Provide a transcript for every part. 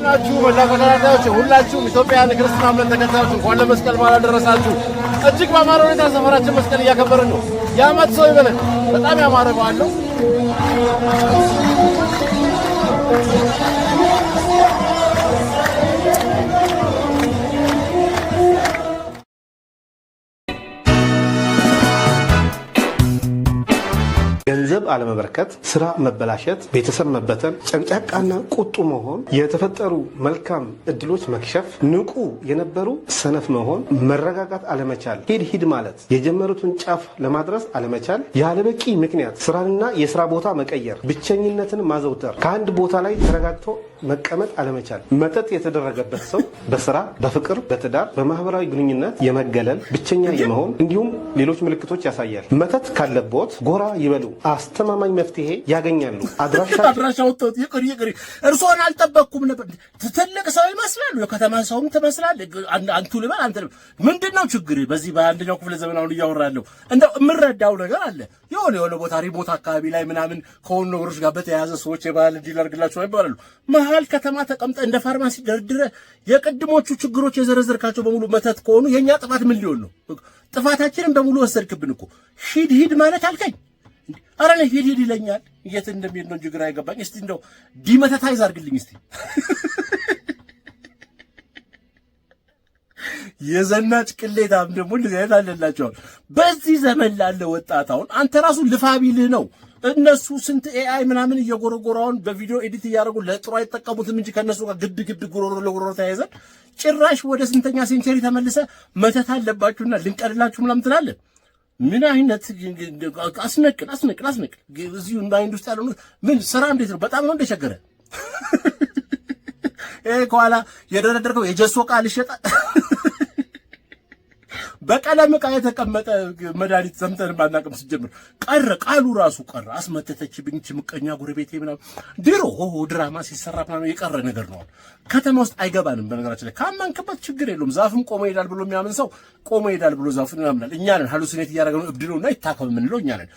ናችሁ? መላው ተከታታዮች ሁላችሁም ኢትዮጵያውያን ክርስትና እምነት ተከታዮች እንኳን ለመስቀል በዓል አደረሳችሁ። እጅግ በአማረ ሁኔታ ሰፈራችን መስቀል እያከበርን ነው። የዓመት ሰው ይበለን። በጣም ያማረ በዓል ነው። ገንዘብ አለመበርከት፣ ስራ መበላሸት፣ ቤተሰብ መበተን፣ ጨቅጫቃና ቁጡ መሆን፣ የተፈጠሩ መልካም እድሎች መክሸፍ፣ ንቁ የነበሩ ሰነፍ መሆን፣ መረጋጋት አለመቻል፣ ሂድ ማለት የጀመሩትን ጫፍ ለማድረስ አለመቻል፣ ያለበቂ ምክንያት ስራንና የስራ ቦታ መቀየር፣ ብቸኝነትን ማዘውተር፣ ከአንድ ቦታ ላይ ተረጋግቶ መቀመጥ አለመቻል፣ መተት የተደረገበት ሰው በስራ በፍቅር በትዳር በማህበራዊ ግንኙነት የመገለል ብቸኛ የመሆን እንዲሁም ሌሎች ምልክቶች ያሳያል። መተት ካለቦት ጎራ ይበሉ፣ አስተማማኝ መፍትሄ ያገኛሉ። አድራሻው ተውት። ይቅር እርሶን አልጠበቅኩም ነበር። ትልቅ ሰው ይመስላሉ። የከተማ ሰውም ትመስላለህ። አንቱ ልበል አንተ ምንድነው ችግር? በዚህ በአንደኛው ክፍለ ዘመን አሁን እያወራለሁ እንደው የምረዳው ነገር አለ። የሆነ ቦታ ሪሞት አካባቢ ላይ ምናምን ከሆኑ ነገሮች ጋር በተያያዘ ሰዎች የባህል እንዲህ ላድርግላቸው ይባላሉ። መሀል ከተማ ተቀምጠ እንደ ፋርማሲ ደርድረ የቅድሞቹ ችግሮች የዘረዘርካቸው በሙሉ መተት ከሆኑ የኛ ጥፋት ምን ሊሆን ነው? ጥፋታችንን በሙሉ ወሰድክብን እኮ። ሂድ ማለት አልከኝ። አረ ሂድ ይለኛል። የት እንደሚሄድ ነው እንጂ ግራ አይገባኝ። እስቲ እንደው ዲመተታይዝ አድርግልኝ እስቲ። የዘናጭ ቅሌታም ደግሞ እንደዚህ አይነት አለላቸዋል። በዚህ ዘመን ላለ ወጣት አሁን አንተ ራሱ ልፋ ቢልህ ነው። እነሱ ስንት ኤአይ ምናምን እየጎረጎራውን በቪዲዮ ኤዲት እያደረጉ ለጥሩ አይጠቀሙትም እንጂ ከነሱ ጋር ግድ ጉሮሮ ለጉሮሮ ተያይዘን ጭራሽ ወደ ስንተኛ ሴንቸሪ ተመልሰ መተት አለባችሁና ልንቀልላችሁ ምናምን ትላለህ። ምን አይነት አስነቅል እዚሁ ማይንድ ውስጥ ያለው ምን ስራ እንዴት ነው? በጣም ነው እንደቸገረ። ከኋላ የደረደርከው የጀሶ ቃል ይሸጣል። በቀለም ዕቃ የተቀመጠ መድኃኒት ሰምተን ባናቅም ሲጀምር ቃሉ ራሱ ቀረ። አስመተተችብኝ ምቀኛ ጎረቤቴ ምናምን። ድሮ ድራማ ሲሰራ ምናምን የቀረ ነገር ነው። ከተማ ውስጥ አይገባንም። በነገራችን ላይ ካመንክበት ችግር የለውም። ዛፍም ቆሞ ይሄዳል ብሎ የሚያምን ሰው ቆሞ ይሄዳል ብሎ ዛፍን ያምናል። እኛ ነን ሃሉሲኔት እያደረግነው እብድ ነውና ይታከም የምንለው እኛ ነን።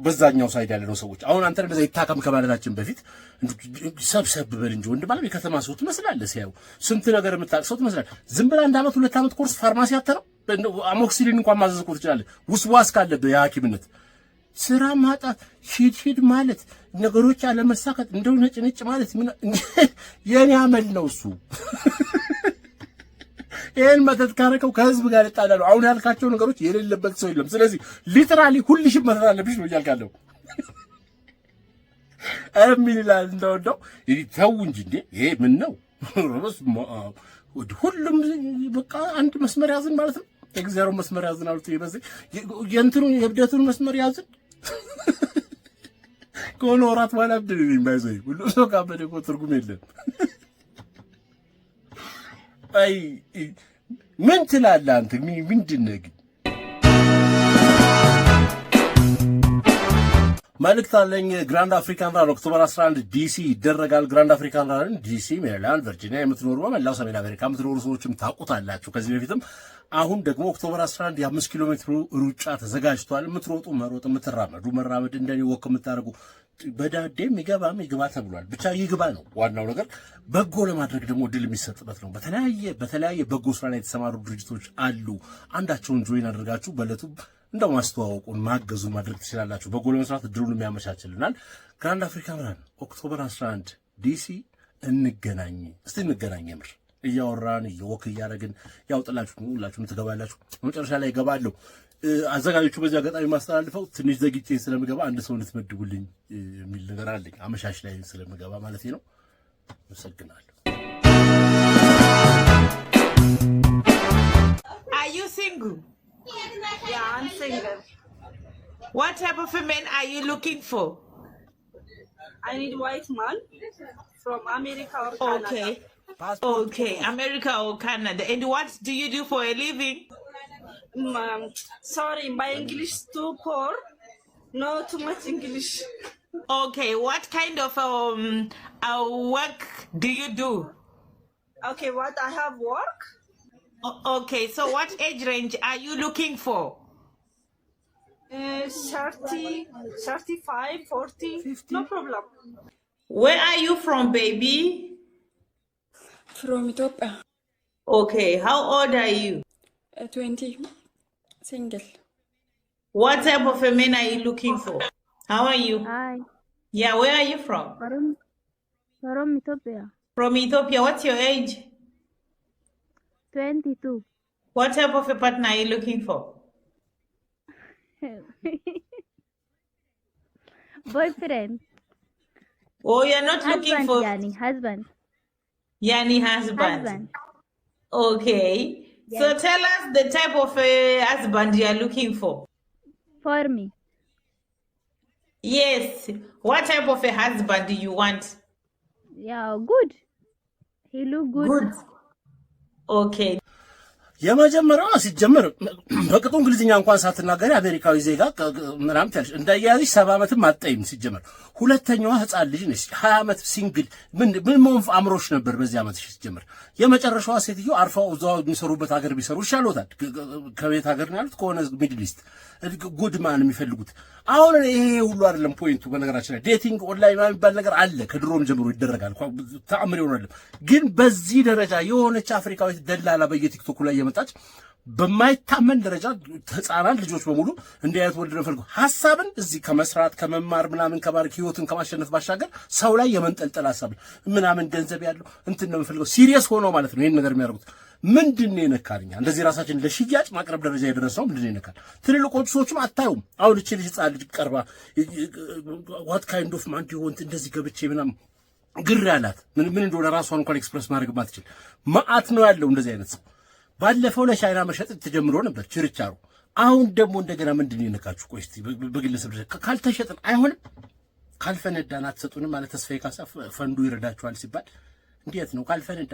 በዛኛው ሳይድ ያለነው ሰዎች አሁን አንተ እንደዛ ይታከም ከማለታችን በፊት ሰብሰብ በል እንጂ ወንድ ማለት የከተማ ሰው ትመስላለህ። ሲያዩ ስንት ነገር የምታውቅ ሰው ትመስላለህ። ዝም ብለህ 1 ዓመት 2 ዓመት ኮርስ ፋርማሲ አተረው አሞክሲሊን እንኳን ማዘዝ እኮ ትችላለህ። ውስዋስ ካለብህ የሐኪምነት ስራ ማጣት ሂድ ማለት ነገሮች አለመሳካት እንደው ነጭ ማለት ምን የኔ አመል ነው እሱ። ይሄን መተት ካረከው ከህዝብ ጋር ይጣላሉ። አሁን ያልካቸው ነገሮች የሌለበት ሰው የለም። ስለዚህ ሊትራሊ ሁልሽም መተት አለብሽ ነው እያልካለሁ። ምን ይላል እንደው ተው እንጂ እንዴ! ይሄ ምን ነው? ሁሉም በቃ አንድ መስመር ያዝን ማለት ነው። እግዚአብሔር መስመር ያዝን አሉት። ይበዚህ የእንትኑን የብደቱን መስመር ያዝን ከሆነ ወራት በኋላ ብድር የሚባይዘይ ሁሉ ሰው ካበደ እኮ ትርጉም የለም። አይ ምን ትላለህ አንተ? ምንድን ነው ግን? መልእክት አለኝ። ግራንድ አፍሪካን ራን ኦክቶበር 11 ዲሲ ይደረጋል። ግራንድ አፍሪካን ራን ዲሲ፣ ሜሪላንድ፣ ቨርጂኒያ የምትኖሩ በመላው ሰሜን አሜሪካ የምትኖሩ ሰዎችም ታውቁታላችሁ ከዚህ በፊትም። አሁን ደግሞ ኦክቶበር 11 የ5 ኪሎ ሜትር ሩጫ ተዘጋጅቷል። የምትሮጡ መሮጥ፣ የምትራመዱ መራመድ፣ እንደኔ ወክ የምታደርጉ በዳዴም ይግባ ተብሏል። ብቻ ይግባ ነው ዋናው ነገር። በጎ ለማድረግ ደግሞ ድል የሚሰጥበት ነው። በተለያየ በጎ ስራ ላይ የተሰማሩ ድርጅቶች አሉ። አንዳቸውን ጆይን አድርጋችሁ በለቱ እንደው ማስተዋወቁን ማገዙን ማድረግ ትችላላችሁ። በጎ ለመስራት ድሩን የሚያመቻችልናል። ግራንድ አፍሪካን ራን ኦክቶበር 11 ዲሲ እንገናኝ። እስቲ እንገናኝ። የምር እያወራን እየወክ እያደረግን ያውጥላችሁ ሁላችሁም ትገባላችሁ። መጨረሻ ላይ እገባለሁ። አዘጋጆቹ በዚህ አጋጣሚ ማስተላልፈው ትንሽ ዘግይቼ ስለምገባ አንድ ሰው እንድትመድቡልኝ የሚል ነገር አለኝ። አመሻሽ ላይ ስለምገባ ማለት ነው። አመሰግናለሁ። Are you single? Yeah, I'm single. What type of a man are you looking for? I need white man from America or Okay. Canada. Okay, America or Canada. And what do you do for a living? Sorry, my English too poor. No too much English. Okay, what kind of work do you do? Okay, what I have work? Okay, so what age range are you looking for? 30, 35, 40. 50. No problem. Where are you from, baby? From Ethiopia. Okay, how old are you? 20. Single. What type of a man are you looking for? How are you? Hi, Yeah, where are you from? from Ethiopia. From Ethiopia. What's your age? 22. What type of a partner are you looking for? Boyfriend. Oh, you're not looking Husband, for Yani. Husband. Yani husband. Husband. Okay. So Yes. tell us the type of a husband you are looking for. For me. Yes. What type of a husband do you want? Yeah, good. He look good. Good. Okay. የመጀመሪያዋ ሲጀመር በቅጡ እንግሊዝኛ እንኳን ሳትናገሪ አሜሪካዊ ዜጋ ምናምን ታልሽ እንዳያዝሽ 70 ዓመትም አጠይም ሲጀመር። ሁለተኛዋ ህፃን ልጅ ነች 20 ዓመት ሲንግል ምን ሞንፍ አምሮሽ ነበር በዚህ ዓመት ሲጀመር። የመጨረሻዋ ሴትዮ አርፋው እዛው የሚሰሩበት ሀገር ቢሰሩ ይሻሎታል። ከቤት ሀገር ነው ያሉት ከሆነ ሚድል ኢስት ጉድማን የሚፈልጉት። አሁን ይሄ ሁሉ አይደለም ፖይንቱ። በነገራችን ላይ ዴቲንግ ኦንላይን የሚባል ነገር አለ ከድሮም ጀምሮ ይደረጋል። ተአምር ይሆናል። ግን በዚህ ደረጃ የሆነች አፍሪካዊት ደላላ በየቲክቶኩ ላይ የመጣች በማይታመን ደረጃ ህፃናት ልጆች በሙሉ እንዲህ አይነት ወልድ ነው ፈልጉ ሐሳብን እዚህ ከመስራት ከመማር ምናምን ከባርክ ህይወትን ከማሸነፍ ባሻገር ሰው ላይ የመንጠልጠል ሐሳብ ምናምን ገንዘብ ያለው እንትን ነው የምፈልገው ሲሪየስ ሆኖ ማለት ነው ይሄን ነገር የሚያደርጉት። ምንድነው የነካልኛ እንደዚህ ራሳችን ለሽያጭ ማቅረብ ደረጃ የደረሰው ምንድነው የነካል? ትልልቆቹ ሰዎችም አታዩም። አሁን እቺ ልጅ ህፃን ልጅ ቀርባ what kind of man do you want እንደዚህ ገብቼ ምናምን ግር ያላት ምን እንደሆነ ራሷን እንኳን ኤክስፕረስ ማድረግ ማትችል ማአት ነው ያለው እንደዚህ አይነት ሰው። ባለፈው ለቻይና መሸጥ ተጀምሮ ነበር ችርቻሩ። አሁን ደግሞ እንደገና ምንድነው የነካችሁ? ቆይ እስቲ በግለሰብ ካልተሸጠን አይሆንም ካልፈነዳን አትሰጡንም ማለት ተስፋዬ ካሳ ፈንዱ ይረዳችኋል ሲባል እንዴት ነው ካልፈነዳ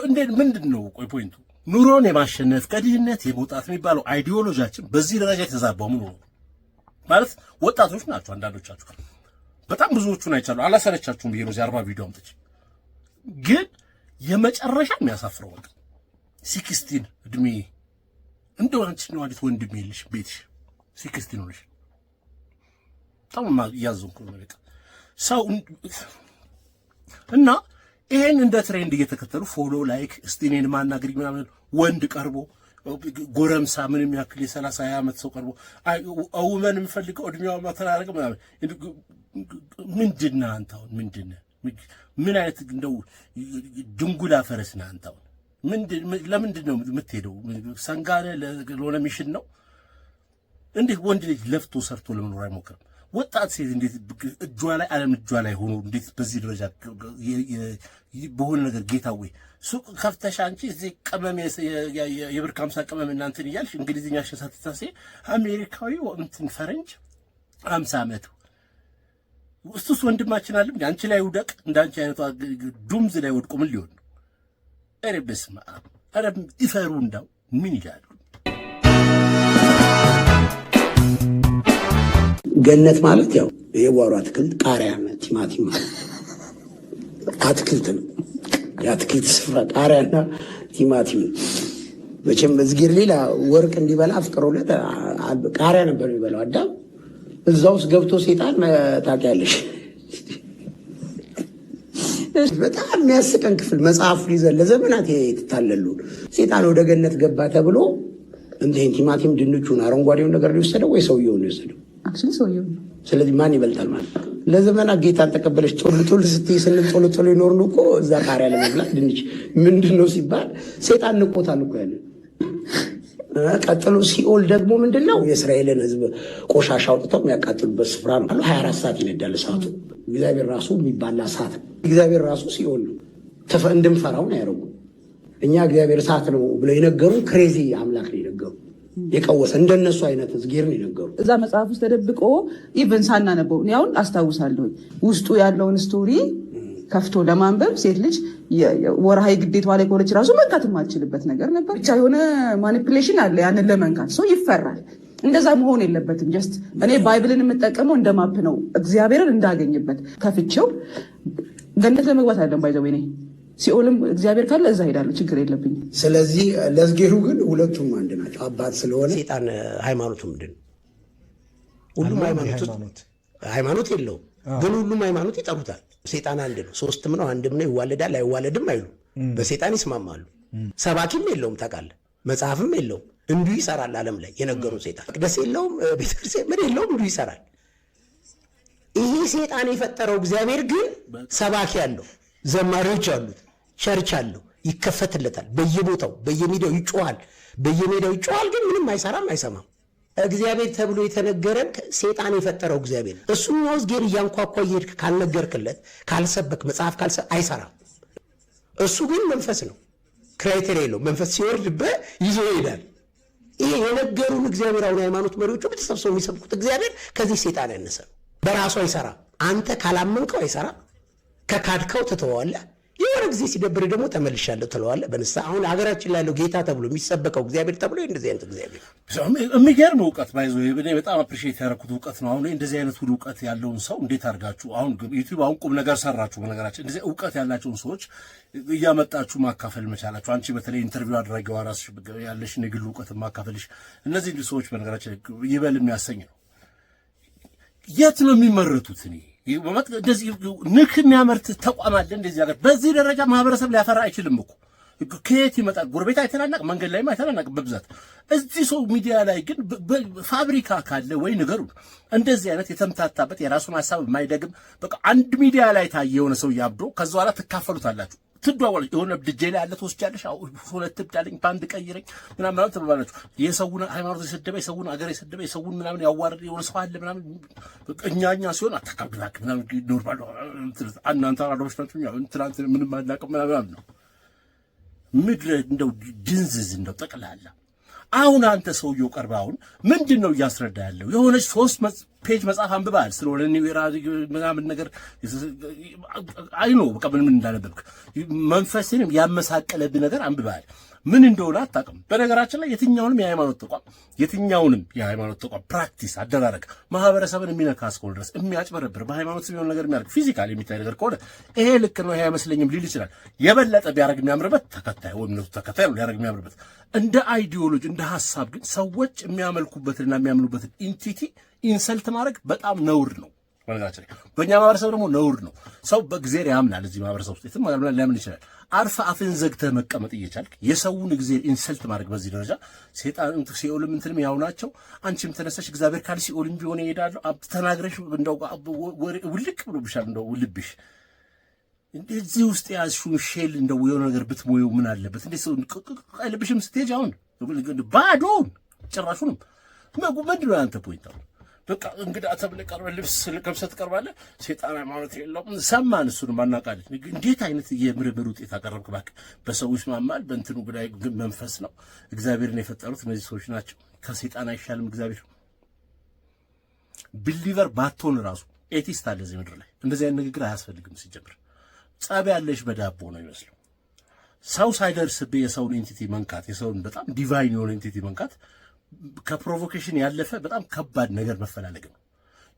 እንዴት ምንድነው? ቆይ ፖይንቱ ኑሮን የማሸነፍ ከድህነት የመውጣት የሚባለው አይዲዮሎጂያችን በዚህ ደረጃ የተዛባው ምን ነው ማለት ወጣቶች ናቸው አንዳንዶቻችሁ በጣም ብዙዎቹን አይቻሉ አላሰለቻችሁም ብዬ ነው 40 ቪዲዮ አምጥቼ ግን የመጨረሻ የሚያሳፍረው ወቅ 16 እድሜ እንደው አንቺ ነው አዲስ ወንድም የለሽ ቤትሽ 16 ነው ልጅ ታውማ ያዘንኩ ነው በቃ ሰው እና ይሄን እንደ ትሬንድ እየተከተሉ ፎሎ ላይክ እስቲኔን ማናገር ምናምን ወንድ ቀርቦ ጎረምሳ ምንም ያክል የ30 ዓመት ሰው ቀርቦ አውመን የምፈልገው እድሜዋ ማተራረቅ ምናምን ምንድነው አንተ አሁን ምንድነው ምን አይነት እንደው ድንጉላ ፈረስ ነህ አንተ አሁን ለምንድነው የምትሄደው ሰንጋነ ለሆነ ሚሽን ነው እንዴ ወንድ ልጅ ለፍቶ ሰርቶ ለመኖር አይሞክርም ወጣት ሴት እንዴት እጇ ላይ ዓለም እጇ ላይ ሆኖ እንዴት በዚህ ደረጃ በሆነ ነገር ጌታው ሱቅ ከፍተሽ አንቺ እዚህ ቀመም የብር 50 ቀመም እናንተን ይያልሽ እንግሊዝኛ ሸሳተታሴ አሜሪካዊ እንትን ፈረንጅ 50 ዓመቱ እሱስ ወንድማችን አለ አንቺ ላይ ውደቅ እንዳንቺ አይነቷ ዱምዝ ላይ ወድቆ ምን ሊሆን ነው? ኧረ በስመ አብ ኧረ ይፈሩ እንዳው ምን ይላሉ? ገነት ማለት ያው የጓሮ አትክልት ቃሪያ ነው፣ ቲማቲም አትክልት ነው። የአትክልት ስፍራ ቃሪያና ቲማቲም መቼም እዝጊር ሌላ ወርቅ እንዲበላ አፍቅሮለት ቃሪያ ነበር የሚበላው አዳም። እዛ ውስጥ ገብቶ ሴጣን ታውቂያለሽ፣ በጣም የሚያስቀን ክፍል መጽሐፉን ይዘን ለዘመናት የተታለሉ ሴጣን ወደ ገነት ገባ ተብሎ እንትን ቲማቲም ድንቹን አረንጓዴውን ነገር ሊወሰደው ወይ ሰውየውን ሊወሰደው? አክቹሊ ሰውየው። ስለዚህ ማን ይበልጣል ማለት ነው? ለዘመናት ጌታን ተቀበለች ጦል ስትይ ስንል ጦል ይኖርን እኮ እዛ ቃሪያ ለመብላት ድንች ምንድነው ሲባል ሴጣን ንቆታል እኮ ያለ። ቀጥሎ ሲኦል ደግሞ ምንድነው? የእስራኤልን ሕዝብ ቆሻሻ አውጥተው የሚያቃጥሉበት ስፍራ ነው። 24 ሰዓት ይነዳል እሳቱ። እግዚአብሔር ራሱ የሚባላ እሳት ነው። እግዚአብሔር ራሱ ሲኦል ነው። እንድንፈራው ነው ያደረጉ። እኛ እግዚአብሔር እሳት ነው ብለው የነገሩን ክሬዚ አምላክ ነው የነገሩ። የቀወሰ እንደነሱ አይነት ዝጌር ነው የነገሩ። እዛ መጽሐፍ ውስጥ ተደብቆ ኢቨን ሳናነበው እኔ አሁን አስታውሳለሁ ውስጡ ያለውን ስቶሪ ከፍቶ ለማንበብ ሴት ልጅ ወርሃዊ ግዴታዋ ላይ ከሆነች ራሱ መንካት የማትችልበት ነገር ነበር። ብቻ የሆነ ማኒፕሌሽን አለ ያንን ለመንካት ሰው ይፈራል። እንደዛ መሆን የለበትም። ጀስት እኔ ባይብልን የምጠቀመው እንደ ማፕ ነው፣ እግዚአብሔርን እንዳገኝበት ከፍቼው ገነት ለመግባት አይደለም ባይዘው እኔ ሲኦልም እግዚአብሔር ካለ እዛ ሄዳለሁ፣ ችግር የለብኝም። ስለዚህ ለዝጌሩ ግን ሁለቱም አንድ ናቸው። አባት ስለሆነ ሴጣን ሃይማኖቱ ምንድን ነው? ሁሉም ሃይማኖት የለውም፣ ግን ሁሉም ሃይማኖት ይጠሩታል። ሴጣን አንድ ነው፣ ሶስትም ነው፣ አንድም ነው፣ ይዋለዳል አይዋለድም አይሉ። በሰይጣን ይስማማሉ። ሰባኪም የለውም ታውቃለህ፣ መጽሐፍም የለውም። እንዲሁ ይሰራል። ዓለም ላይ የነገሩን ሰይጣን መቅደስ የለውም፣ ቤተክርስቲያን ምን የለውም፣ እንዲሁ ይሰራል። ይሄ ሰይጣን የፈጠረው እግዚአብሔር ግን ሰባኪ አለው፣ ዘማሪዎች አሉት፣ ቸርች አለው፣ ይከፈትለታል። በየቦታው በየሜዳው ይጮሃል፣ ግን ምንም አይሰራም፣ አይሰማም። እግዚአብሔር ተብሎ የተነገረን ሰይጣን የፈጠረው እግዚአብሔር እሱም ነው። ጌር እያንኳኳ ይሄድ ካልነገርክለት፣ ካልሰበክ፣ መጽሐፍ አይሰራም። እሱ ግን መንፈስ ነው፣ ክራይቴሪያ የለው። መንፈስ ሲወርድበት ይዞ ይሄዳል። ይሄ የነገሩን እግዚአብሔር አሁን ሃይማኖት መሪዎቹ በተሰብሰቡ የሚሰብኩት እግዚአብሔር ከዚህ ሰይጣን ያነሰ ነው። በራሱ አይሰራም። አንተ ካላመንከው አይሰራም። ከካድከው ትተዋለህ። የሆነ ጊዜ ሲደብር ደግሞ ተመልሻለሁ ትለዋለህ በንስሐ። አሁን ሀገራችን ላይ ያለው ጌታ ተብሎ የሚሰበከው እግዚአብሔር ተብሎ እንደዚህ አይነት እግዚአብሔር የሚገርም እውቀት ባይዞ እኔ በጣም አፕሪሺየት ያደረኩት እውቀት ነው። አሁን እንደዚህ አይነት ሁሉ እውቀት ያለውን ሰው እንዴት አድርጋችሁ አሁን ዩቲዩብ አሁን ቁም ነገር ሰራችሁ። በነገራችን እንደዚህ እውቀት ያላቸውን ሰዎች እያመጣችሁ ማካፈል መቻላችሁ፣ አንቺ በተለይ ኢንተርቪው አድራጊዋ ራስሽ ያለሽን የግል እውቀት ማካፈልሽ፣ እነዚህ ሰዎች በነገራችን ይበል የሚያሰኝ ነው። የት ነው የሚመረቱት? እንደዚህ ንክ የሚያመርት ተቋም አለ እንደዚህ ሀገር። በዚህ ደረጃ ማህበረሰብ ሊያፈራ አይችልም እኮ። ከየት ይመጣል? ጎረቤት አይተናናቅ፣ መንገድ ላይም አይተናናቅ በብዛት። እዚህ ሰው ሚዲያ ላይ ግን ፋብሪካ ካለ ወይ ንገሩ። እንደዚህ አይነት የተምታታበት የራሱን ሀሳብ የማይደግም በቃ አንድ ሚዲያ ላይ ታየ የሆነ ሰው ያብዶ ከዛ በኋላ ትካፈሉታላችሁ፣ ትደዋወላችሁ። የሆነ ድጄ ላይ ያለ ትወስጃለሽ፣ ሁለት ብዳለኝ በአንድ ቀይረኝ ምናምን ትባባላችሁ። የሰውን ሃይማኖት የሰደበ የሰውን አገር የሰደበ የሰውን ምናምን ያዋረደ የሆነ ሰው አለ ምናምን። እኛኛ ሲሆን አታካብላክ ምናምን ኖርማል። እናንተ አራዶች ናችሁ ትናንት ምንም አናውቅም ምናምን ነው። ምድረ እንደው ድንዝዝ እንደው ጠቅላላ። አሁን አንተ ሰውየው ቀርባ አሁን ምንድን ነው እያስረዳ ያለው? የሆነች 3 ፔጅ መጽሐፍ አንብበሃል ስለሆነ ምናምን ነገር አይኖ በቃ ምን እንዳነበብክ መንፈስንም ያመሳቀለብህ ነገር አንብበሃል። ምን እንደሆነ አታውቅም። በነገራችን ላይ የትኛውንም የሃይማኖት ተቋም ፕራክቲስ አደራረግ ማህበረሰብን የሚነካ እስከሆነ ድረስ የሚያጭበረብር በሃይማኖት የሚሆን ነገር የሚያደርግ ፊዚካል የሚታይ ነገር ከሆነ ይሄ ልክ ነው ይሄ አይመስለኝም ሊል ይችላል። የበለጠ ቢያደርግ የሚያምርበት ተከታይ ወይም ነው ተከታይ ነው ሊያደርግ የሚያምርበት። እንደ አይዲዮሎጂ እንደ ሐሳብ ግን ሰዎች የሚያመልኩበትና የሚያምኑበትን ኢንቲቲ ኢንሰልት ማድረግ በጣም ነውር ነው። በነገራችን ላይ በእኛ ማህበረሰብ ደግሞ ነውር ነው። ሰው በእግዚአብሔር ያምናል። እዚህ ማህበረሰብ ውስጥ የትም ሊያምን ይችላል። አርፈ አፍን ዘግተህ መቀመጥ እየቻልክ የሰውን እግዚአብሔር ኢንሰልት ማድረግ በዚህ ደረጃ ሴጣን ሲኦልም እንትንም ያው ናቸው። አንቺም ተነሳሽ እግዚአብሔር ካል ሲኦልም ቢሆን ይሄዳሉ ተናግረሽ እንደው ውልቅ ብሎብሻል እንደው ልብሽ እዚህ ውስጥ ያዝሽውን ሼል እንደው የሆነ ነገር ብትሞየው ምን አለበት? እንዴ ሰው ልብሽም ስትሄጂ አሁን ባዶን ጭራሹንም ምንድን ነው ያንተ ፖይንት? አሁን በቃ እንግዳ ተብለህ ቀርበህ ልብስ ለብሰህ ትቀርባለህ። ሴጣን ሃይማኖት የለውም ሰማን፣ እሱንም አናውቃለን። እንዴት አይነት የምርምር ውጤት አቀረብክ? እባክህ በሰው ይስማማል። በእንትኑ ጉዳይ ግን መንፈስ ነው። እግዚአብሔርን የፈጠሩት እነዚህ ሰዎች ናቸው። ከሴጣን አይሻልም እግዚአብሔር። ቢሊቨር ባትሆን ራሱ ኤቲስት አለ እዚህ ምድር ላይ። እንደዚህ አይነት ንግግር አያስፈልግም ሲጀምር። ጸብ ያለሽ በዳቦ ነው ይመስለው። ሰው ሳይደርስብህ የሰውን ኤንቲቲ መንካት፣ የሰውን በጣም ዲቫይን የሆነ ኤንቲቲ መንካት ከፕሮቮኬሽን ያለፈ በጣም ከባድ ነገር መፈላለግ ነው።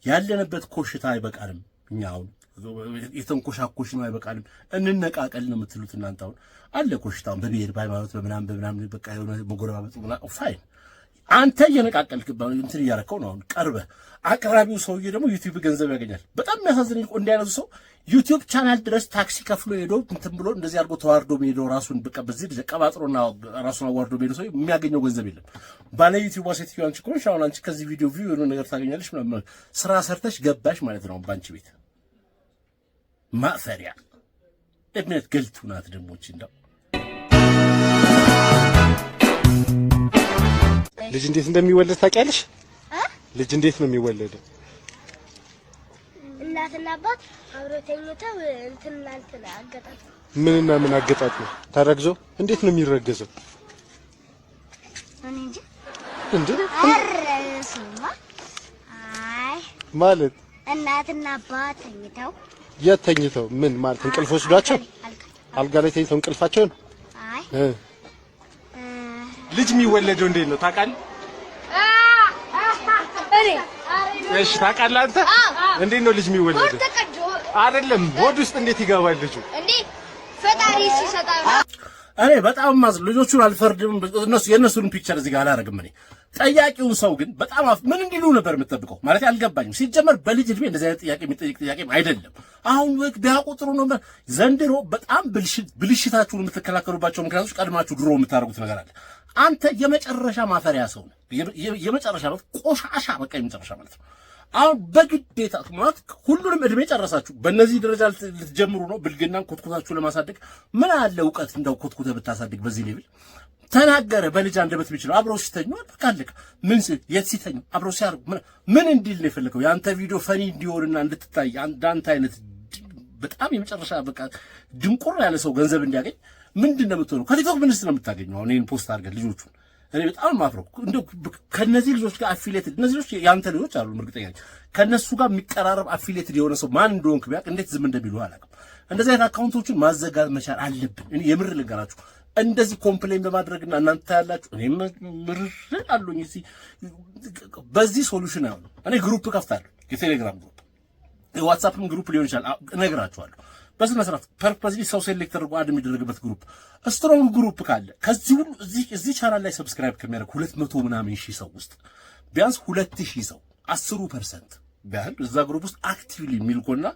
ያለንበት ኮሽታ አይበቃልም። እኛ አሁን የተንኮሻኮሽ ነው አይበቃልም። እንነቃቀል ነው የምትሉት እናንተ። አሁን አለ ኮሽታውን በብሔር በሃይማኖት በምናምን በቃ የሆነ መጎረባበጡ ፋይን። አንተ እየነቃቀልክ እንትን እያረከው ነው። አሁን ቀርበህ አቅራቢው ሰውዬ ደግሞ ዩቲዩብ ገንዘብ ያገኛል። በጣም የሚያሳዝነኝ እንዲህ አይነቱ ሰው ዩቲዩብ ቻናል ድረስ ታክሲ ከፍሎ ሄዶ እንትን ብሎ እንደዚህ አድርጎ ተዋርዶ ሄዶ ራሱን በቃ በዚህ ልጅ ቀባጥሮና ራሱን አዋርዶ ሄዶ ሰው የሚያገኘው ገንዘብ የለም። ባለ ዩቲዩብ ሴትዮ አንቺ ኮንሽ አሁን አንቺ ከዚህ ቪዲዮ ቪው የሆነ ነገር ታገኛለሽ ምናምን ስራ ሰርተሽ ገባሽ ማለት ነው ባንቺ ቤት ማፈሪያ እድሜት ገልቱ ናት ደሞች እንደው ልጅ እንዴት እንደሚወለድ ታውቂያለሽ? ልጅ እንዴት ነው የሚወለደው? እናትና አባት አብረው ተኝተው እንትና አገጣጥ ምንና ምን አገጣጥ ነው? ተረግዞ እንዴት ነው የሚረገዘው? እንዴ እንዴ አረስማ አይ ማለት እናትና አባት ተኝተው የት ተኝተው? ምን ማለት እንቅልፍ ወስዷቸው አልጋ ላይ ተኝተው እንቅልፋቸውን? አይ ልጅ የሚወለደው እንዴት ነው ታውቃለህ? እሺ ታውቃለህ አንተ? እንዴት ነው ልጅ የሚወለደው? አይደለም ሆድ ውስጥ እንዴት ይገባል ልጁ? እንዴ ፈጣሪ ሲሰጣ እኔ በጣም ልጆቹን አልፈርድም። የእነሱን ፒክቸር እዚህ ጋር አላደርግም። እኔ ጠያቂውን ሰው ግን በጣም ምን እንዲሉ ነበር የምትጠብቀው? ማለት አልገባኝም። ሲጀመር በልጅ እድሜ እንደዚህ አይነት ጥያቄ የሚጠይቅ ጥያቄም አይደለም። አሁን ቢያውቁ ጥሩ ነው። ዘንድሮ በጣም ብልሽታችሁን የምትከላከሉባቸው ምክንያቶች ቀድማችሁ ድሮ የምታደርጉት ነገር አለ። አንተ የመጨረሻ ማፈሪያ ሰው ነው። የመጨረሻ ማለት ቆሻሻ፣ በቃ የመጨረሻ ማለት ነው። አሁን በግዴታ ማለት ሁሉንም እድሜ ጨረሳችሁ። በእነዚህ ደረጃ ልትጀምሩ ነው ብልግናን ኮትኩታችሁ ለማሳደግ። ምን አለ እውቀት እንደው ኮትኩተ ብታሳድግ በዚህ ሌቭል። ተናገረ በልጅ አንደበት የሚችለው አብረው ሲተኙ በቃ አለቀ። ምን የት ሲተኙ አብረው ሲያርጉ ምን እንዲል ነው የፈለገው? ያንተ ቪዲዮ ፈኒ እንዲሆንና እንድትታይ አንዳንተ አይነት በጣም የመጨረሻ በቃ ድንቁር ያለ ሰው ገንዘብ እንዲያገኝ ምንድን ነው የምትሆነው? ከቲክቶክ ምንስ ነው የምታገኘው? አሁን ይሄን ፖስት አድርገን ልጆቹን እኔ በጣም ማፍረው እንደው ከነዚህ ልጆች ጋር አፊሊየትድ እነዚህ ልጆች ያንተ ልጆች አሉ እርግጠኛ ነኝ። ከነሱ ጋር የሚቀራረብ አፊሊየትድ የሆነ ሰው ማን እንደሆንክ ቢያውቅ እንዴት ዝም እንደሚሉ አላውቅም። እንደዚህ አይነት አካውንቶችን ማዘጋት መቻል አለብን። እኔ የምር ልንገራችሁ እንደዚህ ኮምፕሌን በማድረግና እናንተ ያላችሁ እኔ ምር አሉኝ እዚህ በዚህ ሶሉሽን አለ። እኔ ግሩፕ ከፍታለሁ፣ የቴሌግራም ግሩፕ የዋትስአፕም ግሩፕ ሊሆን ይችላል፣ እነግራችኋለሁ። በስነ ስርዓት ፐርፐዝሊ ሰው ሴሌክት ተደርጎ አድ የሚደረግበት ግሩፕ ስትሮንግ ግሩፕ ካለ ከዚህ ሁሉ እዚህ ቻናል ላይ ሰብስክራይብ ከሚያደርግ 200 ምናምን ሺህ ሰው ውስጥ ቢያንስ 2000 ሰው 10% ቢያህል እዛ ግሩፕ ውስጥ አክቲቭሊ የሚልኮና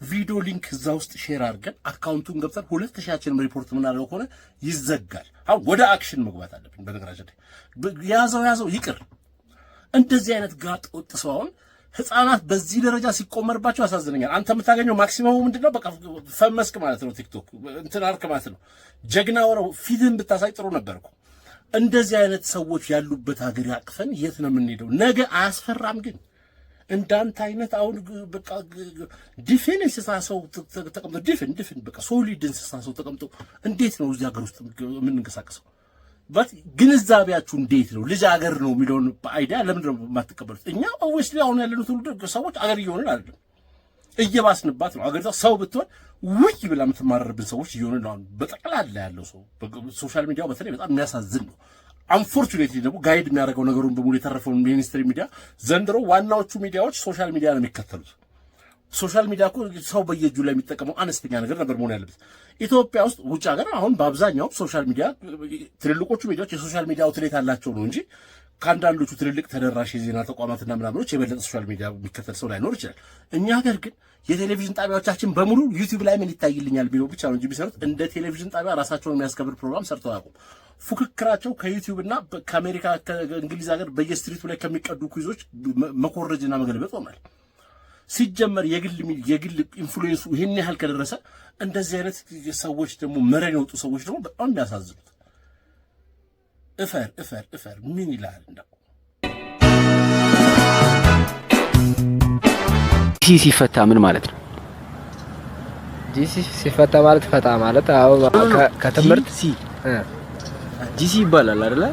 ቪዲዮ ሊንክ እዛ ውስጥ ሼር አድርገን አካውንቱን ገብተን 2000ችንም ሪፖርት የምናደርገው ከሆነ ይዘጋል። አሁን ወደ አክሽን መግባት አለብን። በነገራችን ያዘው ይቅር። እንደዚህ አይነት ጋጥ ወጥ ሰው አሁን ህፃናት በዚህ ደረጃ ሲቆመርባቸው ያሳዝነኛል። አንተ የምታገኘው ማክሲመሙ ምንድነው? በቃ ፈመስክ ማለት ነው። ቲክቶክ እንትን አርክ ማለት ነው። ጀግና ወረው ፊትህን ብታሳይ ጥሩ ነበርኩ። እንደዚህ አይነት ሰዎች ያሉበት ሀገር ያቅፈን የት ነው የምንሄደው? ነገ አያስፈራም ግን እንዳንተ አይነት አሁን በቃ ዲፊን እንስሳ ሰው ተቀምጦ ዲፊን በቃ ሶሊድ እንስሳ ሰው ተቀምጦ እንዴት ነው እዚህ ሀገር ውስጥ የምንንቀሳቀሰው? ግንዛቤያችሁ እንዴት ነው? ልጅ ሀገር ነው የሚለውን አይዲያ ለምንድን ነው የማትቀበሉት? እኛ ኦብቪየስሊ አሁን ያለነው ትውልድ ሰዎች አገር እየሆንን አይደለም፣ እየባስንባት ነው። አገሪቷ ሰው ብትሆን ውይ ብላ የምትማረርብን ሰዎች እየሆንን ነው። በጠቅላላ ያለው ሰው ሶሻል ሚዲያው በተለይ በጣም የሚያሳዝን ነው። አንፎርቹኔትሊ ደግሞ ጋይድ የሚያደርገው ነገሩን በሙሉ የተረፈውን ሚኒስትሪ ሚዲያ ዘንድሮ ዋናዎቹ ሚዲያዎች ሶሻል ሚዲያ ነው የሚከተሉት። ሶሻል ሚዲያ እኮ ሰው በየእጁ ላይ የሚጠቀመው አነስተኛ ነገር ነበር መሆን ያለበት። ኢትዮጵያ ውስጥ ውጭ ሀገር አሁን በአብዛኛው ሶሻል ሚዲያ ትልልቆቹ ሚዲያዎች የሶሻል ሚዲያ አውትሌት አላቸው ነው እንጂ ከአንዳንዶቹ ትልልቅ ተደራሽ የዜና ተቋማትና ምናምኖች የበለጠ ሶሻል ሚዲያ የሚከተል ሰው ላይኖር ይችላል። እኛ ሀገር ግን የቴሌቪዥን ጣቢያዎቻችን በሙሉ ዩቲዩብ ላይ ምን ይታይልኛል ቢለው ብቻ ነው እንጂ ቢሰሩት እንደ ቴሌቪዥን ጣቢያ ራሳቸውን የሚያስከብር ፕሮግራም ሰርተው አያውቁም። ፉክክራቸው ከዩቲዩብ እና ከአሜሪካ ከእንግሊዝ ሀገር በየስትሪቱ ላይ ከሚቀዱ ኩይዞች መኮረጅና መገልበጥ ሆኗል። ሲጀመር የግል ኢንፍሉዌንሱ ይሄን ያህል ከደረሰ እንደዚህ አይነት ሰዎች ደግሞ መረን የወጡ ሰዎች ደግሞ በጣም የሚያሳዝኑት። እፈር ምን ይላል እንደው ጂሲ ሲፈታ ምን ማለት ነው? ጂሲ ሲፈታ ማለት ፈታ ማለት አው ከትምህርት ጂሲ ይባላል አይደለ?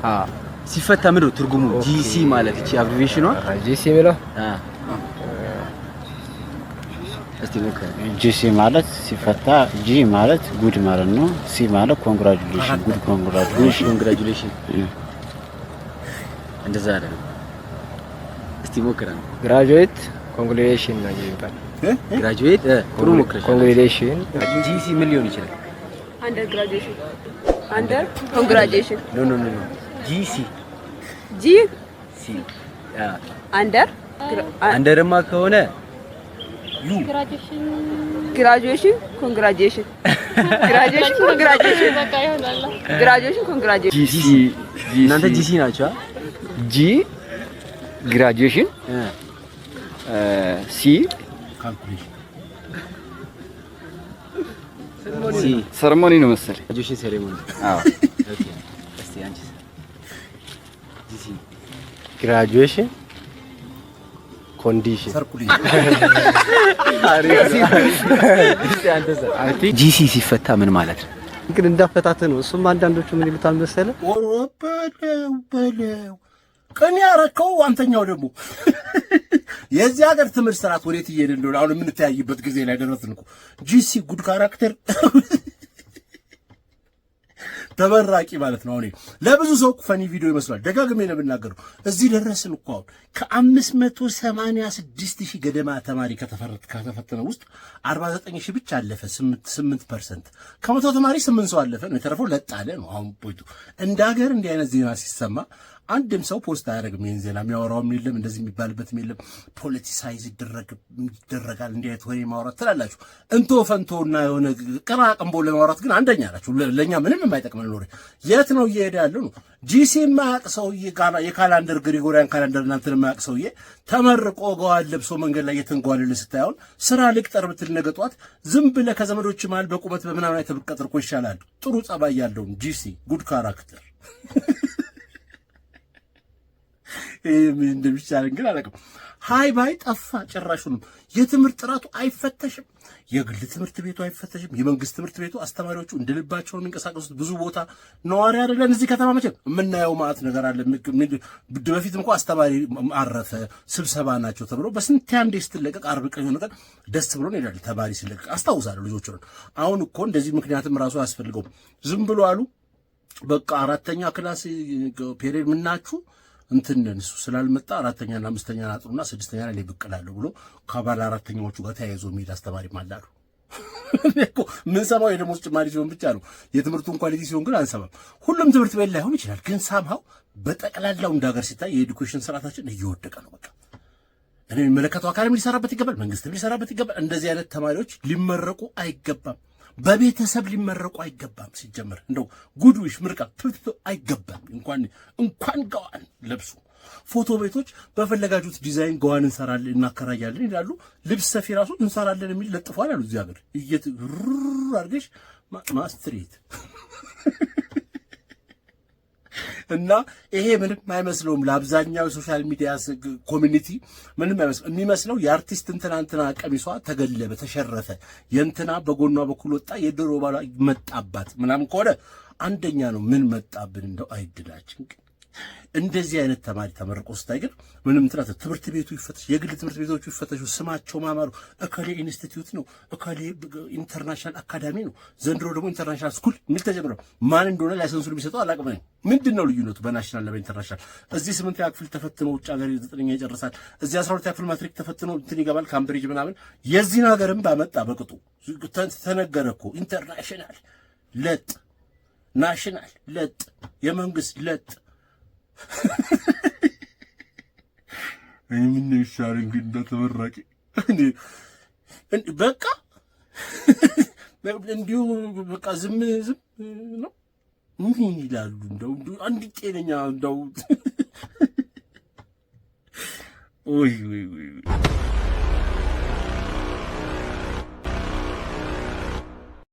ሲፈታ ምን ነው ትርጉሙ? ጂሲ ማለት እቺ አብሪቬሽኗ ጂሲ የሚለው ጂሲ ማለት ሲፈታ ጂ ማለት ጉድ ማለት ነው። ሲ ማለት ኮንግራጁሌሽን ጉድ ኮንግራጁሌሽን እንደዛ አይደለም። እስቲ ሞክረን ግራጁዌት ኮንግራጁሌሽን ነው የሚባል ግራጁዌት ጥሩ ሞክረሽ ኮንግራጁሌሽን ጂሲ ምን ሊሆን ይችላል? አንደር ግራጁዌሽን አንደር ኮንግራጁሌሽን ኖ ጂሲ ጂ ሲ አንደርማ ከሆነ ዩ ግራጁዌሽን ኮንግራጁሌሽን በቃ ይሆናል። ግራጁዌሽን ኮንግራጁሌሽን ጂሲ እናንተ ጂሲ ናችሁ? ጂ ግራጁዌሽን ሲ ሰርሞኒ ነው መሰለኝ። ግራጁዌሽን ሴሬሞኒ። አዎ ኦኬ። እስቲ አንቺ ጂሲ ግራጁዌሽን ኮንዲሽን ጂሲ ሲፈታ ምን ማለት ነው? ግን እንዳፈታት ነው። እሱም አንዳንዶቹ ምን ይሉታል መሰለ በለው ቅን ያረከው አንተኛው ደግሞ የዚህ ሀገር ትምህርት ስርዓት ወዴት እየሄደ እንደሆነ አሁን የምንተያይበት ጊዜ ላይ ደረስን እኮ። ጂሲ ጉድ ካራክተር ተመራቂ ማለት ነው። አሁን ለብዙ ሰው ፈኒ ቪዲዮ ይመስላል። ደጋግሜ ነው የምናገረው። እዚህ ደረስን እኮ አሁን ከ586,000 ገደማ ተማሪ ከተፈተነ ውስጥ 49,000 ብቻ አለፈ። 8% ከመቶ ተማሪ 8 ሰው አለፈ ነው የተረፈው። ለጣለ ነው አሁን ፖይንቱ። እንደ ሀገር እንዲህ አይነት ዜና ሲሰማ አንድም ሰው ፖስት አያደርግም። ይሄን ዜና የሚያወራውም የለም፣ እንደዚህ የሚባልበትም የለም። ፖለቲሳይዝ ይደረጋል እንዲህ አይነት ወሬ ማውራት ትላላችሁ። እንቶ ፈንቶና የሆነ ቅራቅንቦ ለማውራት ግን አንደኛ ናችሁ። ለእኛ ምንም የማይጠቅመን ኖሬ የት ነው እየሄደ ያለው ነው። ጂሲ የማያውቅ ሰውዬ የካላንደር ግሪጎሪያን ካላንደር እናንተን የማያውቅ ሰውዬ ተመርቆ ገዋን ለብሶ መንገድ ላይ የተንጓልል ስታየውን ስራ ልቅጠር ብትል ነገ ጠዋት ዝም ብለህ ከዘመዶች መሃል በቁመት በምናምን አይተብቀጥር እኮ ይሻላል። ጥሩ ጸባይ ያለውን ጂሲ ጉድ ካራክተር ምን እንደሚሻለን ግን አላውቅም። ሃይ ባይ ጠፋ። ጭራሹንም የትምህርት ጥራቱ አይፈተሽም። የግል ትምህርት ቤቱ አይፈተሽም። የመንግስት ትምህርት ቤቱ አስተማሪዎቹ እንደልባቸው የሚንቀሳቀሱት ብዙ ቦታ ነዋሪ አይደለን። እዚህ ከተማ መቼም የምናየው ማለት ነገር አለ። በፊትም እንኳን አስተማሪ አረፈ ስብሰባ ናቸው ተብሎ በስንት አንዴ ስትለቀቅ አርብ ቀን የሆነ ቀን ደስ ብሎን እንሄዳለን። ተማሪ ሲለቀቅ አስታውሳለሁ ልጆች ነው። አሁን እኮ እንደዚህ ምክንያትም ራሱ አያስፈልገውም። ዝም ብሎ አሉ በቃ አራተኛ ክላስ ፔሬድ ምናችሁ እንትን እሱ ስላልመጣ አራተኛና አምስተኛ አጥሩና ስድስተኛ ላይ ብቅላለሁ ብሎ ከባለ አራተኛዎቹ ጋር ተያይዞ የሚሄድ አስተማሪ ማላሉ እኮ ምን ሰማው የደሞዝ ጭማሪ ሲሆን ብቻ ነው። የትምህርቱን ኳሊቲ ሲሆን ግን አንሰማም። ሁሉም ትምህርት ቤት ላይሆን ይችላል፣ ግን ሳምሃው በጠቅላላው እንዳገር ሲታይ የኤዱኬሽን ስርዓታችን እየወደቀ ነው። በቃ እኔ የሚመለከተው አካልም ሊሰራበት ይገባል፣ መንግስትም ሊሰራበት ይገባል። እንደዚህ አይነት ተማሪዎች ሊመረቁ አይገባም። በቤተሰብ ሊመረቁ አይገባም። ሲጀመር እንደው ጉድዊሽ ምርቃ አይገባም። እንኳን ገዋን ለብሱ ፎቶ ቤቶች በፈለጋችሁት ዲዛይን ገዋን እንሰራለን እናከራያለን ይላሉ። ልብስ ሰፊ ራሱ እንሰራለን የሚል ለጥፏል አሉ። እዚህ ሀገር አድርገሽ ማስትሬት እና ይሄ ምንም አይመስለውም። ለአብዛኛው ሶሻል ሚዲያ ኮሚኒቲ ምንም አይመስለው። የሚመስለው የአርቲስት እንትና ቀሚሷ ተገለበ ተሸረፈ፣ የእንትና በጎኗ በኩል ወጣ፣ የድሮ ባሏ መጣባት ምናምን ከሆነ አንደኛ ነው። ምን መጣብን እንደው አይድላችን። ግን እንደዚህ አይነት ተማሪ ተመርቆ ስታይ ግን ምንም ትላት። ትምህርት ቤቱ ይፈተሽ፣ የግል ትምህርት ቤቶቹ ይፈተሹ፣ ስማቸው ማማሩ፣ እከሌ ኢንስቲትዩት ነው፣ እከሌ ኢንተርናሽናል አካዳሚ ነው፣ ዘንድሮ ደግሞ ኢንተርናሽናል ስኩል የሚል ተጀምረው ማን እንደሆነ ላይሰንሱን ቢሰጠው አላቅም። ምንድን ነው ልዩነቱ በናሽናል እና በኢንተርናሽናል? እዚህ 8ኛ ክፍል ተፈትኖ ውጭ ሀገር 9ኛ ይጨርሳል። እዚህ 12ኛ ክፍል ማትሪክ ተፈትኖ እንትን ይገባል ካምብሪጅ ምናምን። የዚህን ሀገርም ባመጣ በቅጡ ተነገረ እኮ ኢንተርናሽናል ለጥ፣ ናሽናል ለጥ፣ የመንግስት ለጥ ምን ይሻል እንግዲህ እንደተመራቂ በቃ እንዲሁ በቃ ዝም ነው። ምን ይላሉ እንደው አንድ ጤነኛ እንደው ወይ